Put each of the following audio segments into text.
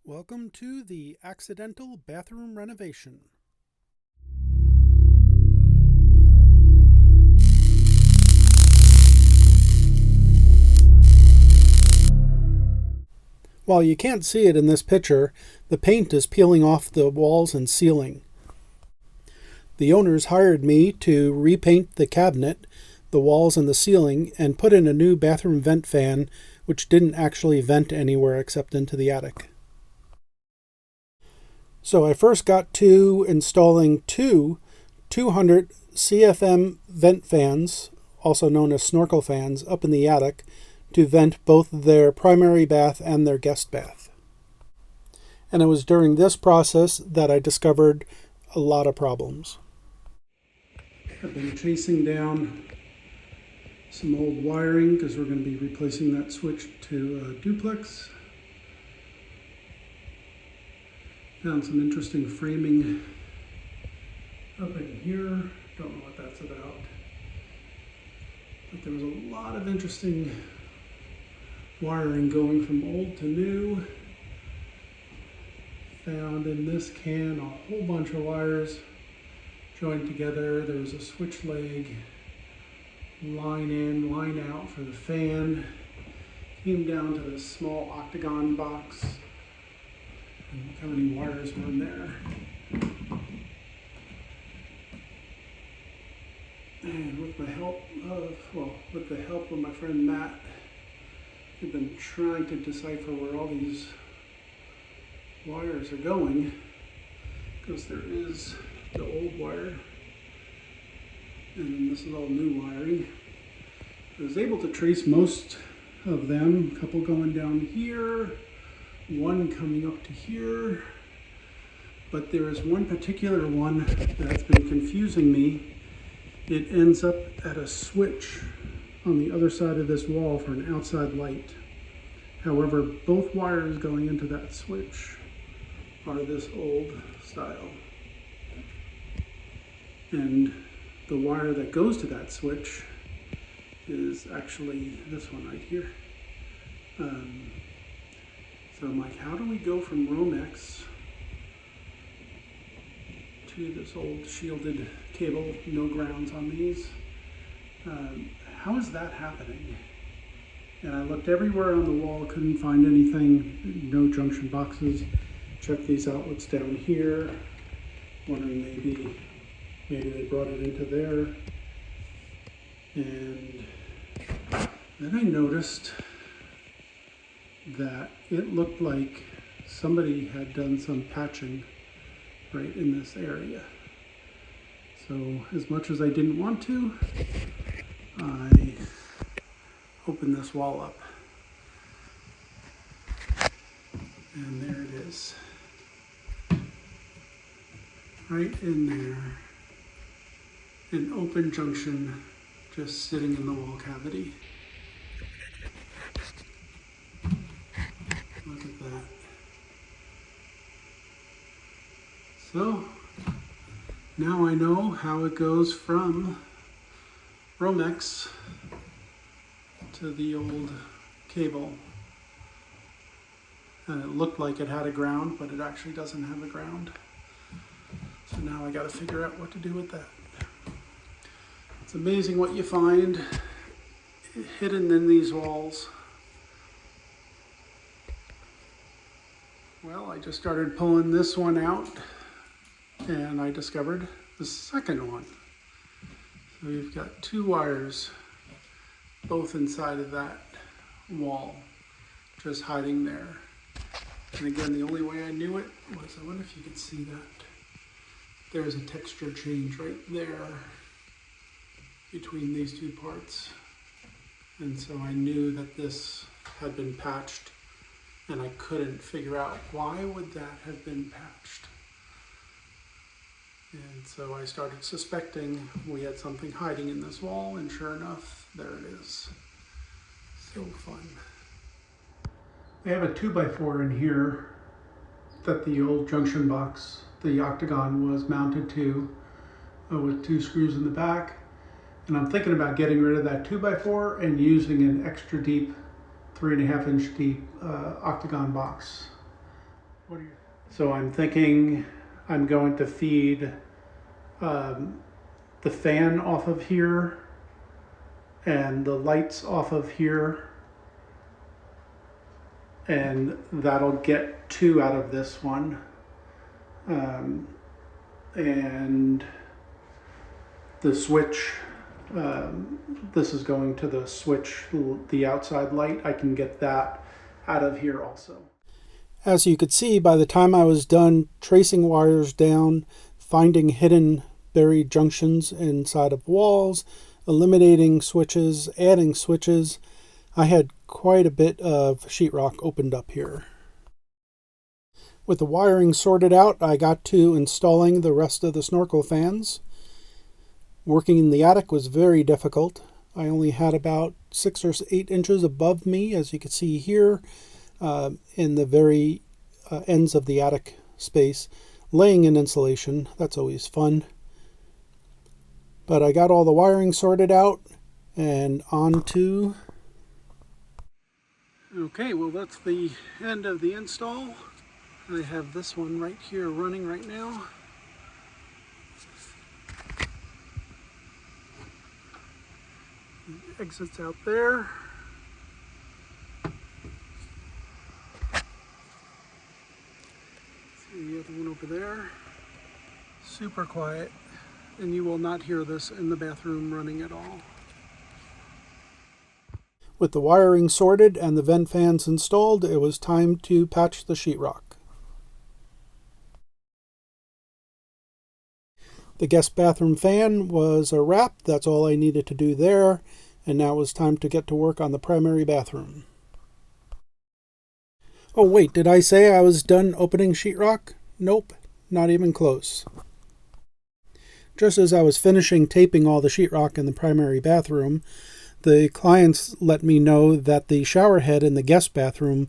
Welcome to the Accidental Bathroom Renovation. While you can't see it in this picture, the paint is peeling off the walls and ceiling. The owners hired me to repaint the cabinet, the walls and the ceiling, and put in a new bathroom vent fan, which didn't actually vent anywhere except into the attic. So I first got to installing two 200 CFM vent fans, also known as snorkel fans, up in the attic to vent both their primary bath and their guest bath. And it was during this process that I discovered a lot of problems. I've been chasing down some old wiring because we're going to be replacing that switch to duplex. Found some interesting framing up in here. Don't know what that's about. But there was a lot of interesting wiring going from old to new. Found in this can a whole bunch of wires joined together. There was a switch leg, line in, line out for the fan. Came down to this small octagon box. And look how many wires were in there. And with the help of my friend Matt, we've been trying to decipher where all these wires are going, because there is the old wire, and then this is all new wiring. I was able to trace most of them, a couple going down here, one coming up to here, but there is one particular one that's been confusing me. It ends up at a switch on the other side of this wall for an outside light. However, both wires going into that switch are this old style. And the wire that goes to that switch is actually this one right here. So I'm like, how do we go from Romex to this old shielded cable, no grounds on these? How is that happening? And I looked everywhere on the wall, couldn't find anything, no junction boxes. Checked these outlets down here, wondering maybe they brought it into there. And then I noticed that it looked like somebody had done some patching right in this area. So as much as I didn't want to, I opened this wall up. And there it is. Right in there. An open junction just sitting in the wall cavity. Look at that. So now I know how it goes from Romex to the old cable. And it looked like it had a ground, but it actually doesn't have a ground. So now I got to figure out what to do with that. It's amazing what you find hidden in these walls. Well, I just started pulling this one out, and I discovered the second one. So we've got two wires, both inside of that wall, just hiding there. And again, the only way I knew it was, I wonder if you can see that. There's a texture change right there between these two parts. And so I knew that this had been patched, and I couldn't figure out why would that have been patched. And so I started suspecting we had something hiding in this wall, and sure enough, there it is. So fun. I have a 2x4 in here that the old junction box, the octagon, was mounted to with two screws in the back. And I'm thinking about getting rid of that 2x4 and using an extra deep 3.5 inch deep octagon box. What are you? So I'm thinking I'm going to feed the fan off of here and the lights off of here, and that'll get 2 out of this one. And the switch, this is going to the switch, the outside light. I can get that out of here also. As you could see, by the time I was done tracing wires down, finding hidden buried junctions inside of walls, eliminating switches, adding switches, I had quite a bit of sheetrock opened up here. With the wiring sorted out, I got to installing the rest of the snorkel fans. Working in the attic was very difficult. I only had about 6 or 8 inches above me, as you can see here, in the very ends of the attic space, laying in insulation. That's always fun. But I got all the wiring sorted out and on to... Okay, well that's the end of the install. I have this one right here running right now. The exit's out there. See the other one over there. Super quiet, and you will not hear this in the bathroom running at all. With the wiring sorted and the vent fans installed, it was time to patch the sheetrock. The guest bathroom fan was a wrap. That's all I needed to do there. And now it was time to get to work on the primary bathroom. Oh wait, did I say I was done opening sheetrock? Nope, not even close. Just as I was finishing taping all the sheetrock in the primary bathroom, the clients let me know that the shower head in the guest bathroom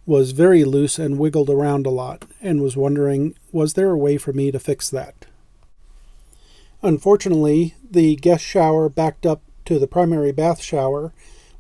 was very loose and wiggled around a lot, and was wondering, was there a way for me to fix that? Unfortunately, the guest shower backed up to the primary bath shower,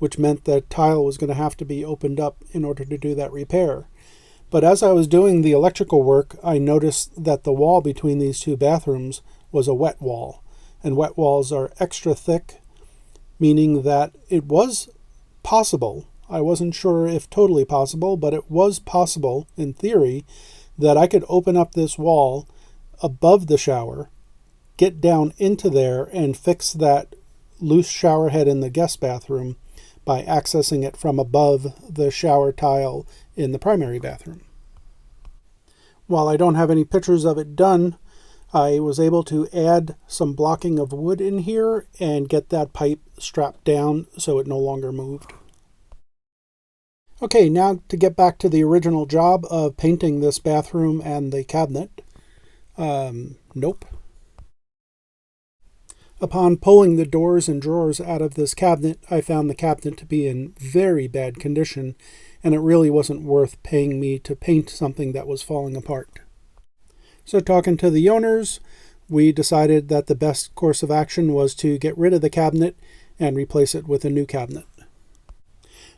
which meant that tile was going to have to be opened up in order to do that repair. But as I was doing the electrical work, I noticed that the wall between these 2 bathrooms was a wet wall, and wet walls are extra thick, meaning that it was possible, I wasn't sure if totally possible, but it was possible in theory that I could open up this wall above the shower, get down into there and fix that loose shower head in the guest bathroom by accessing it from above the shower tile in the primary bathroom. While I don't have any pictures of it done, I was able to add some blocking of wood in here and get that pipe strapped down so it no longer moved. Okay, now to get back to the original job of painting this bathroom and the cabinet. Nope. Upon pulling the doors and drawers out of this cabinet, I found the cabinet to be in very bad condition, and it really wasn't worth paying me to paint something that was falling apart. So talking to the owners, we decided that the best course of action was to get rid of the cabinet and replace it with a new cabinet.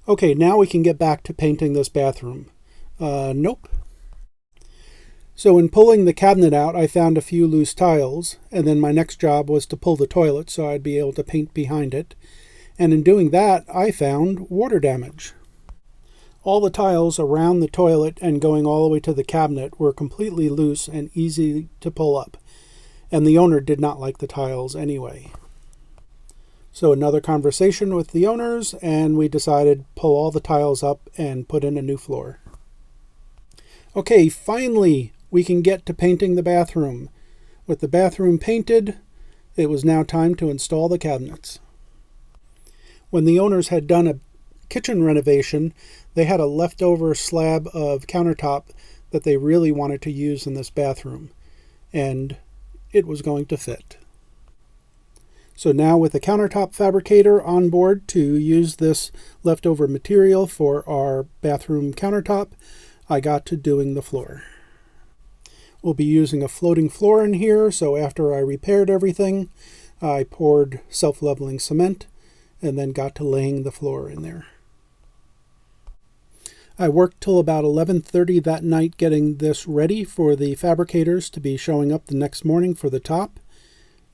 Okay, now we can get back to painting this bathroom. Nope. So in pulling the cabinet out, I found a few loose tiles, and then my next job was to pull the toilet so I'd be able to paint behind it. And in doing that, I found water damage. All the tiles around the toilet and going all the way to the cabinet were completely loose and easy to pull up, and the owner did not like the tiles anyway. So another conversation with the owners, and we decided pull all the tiles up and put in a new floor. Okay, finally we can get to painting the bathroom. With the bathroom painted, it was now time to install the cabinets. When the owners had done a kitchen renovation, they had a leftover slab of countertop that they really wanted to use in this bathroom, and it was going to fit. So now with the countertop fabricator on board to use this leftover material for our bathroom countertop, I got to doing the floor. We'll be using a floating floor in here, so after I repaired everything, I poured self-leveling cement and then got to laying the floor in there. I worked till about 11:30 that night getting this ready for the fabricators to be showing up the next morning for the top.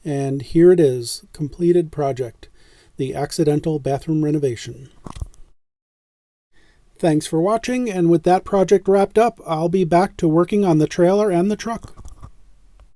And here it is, completed project, the accidental bathroom renovation. Thanks for watching, and with that project wrapped up, I'll be back to working on the trailer and the truck.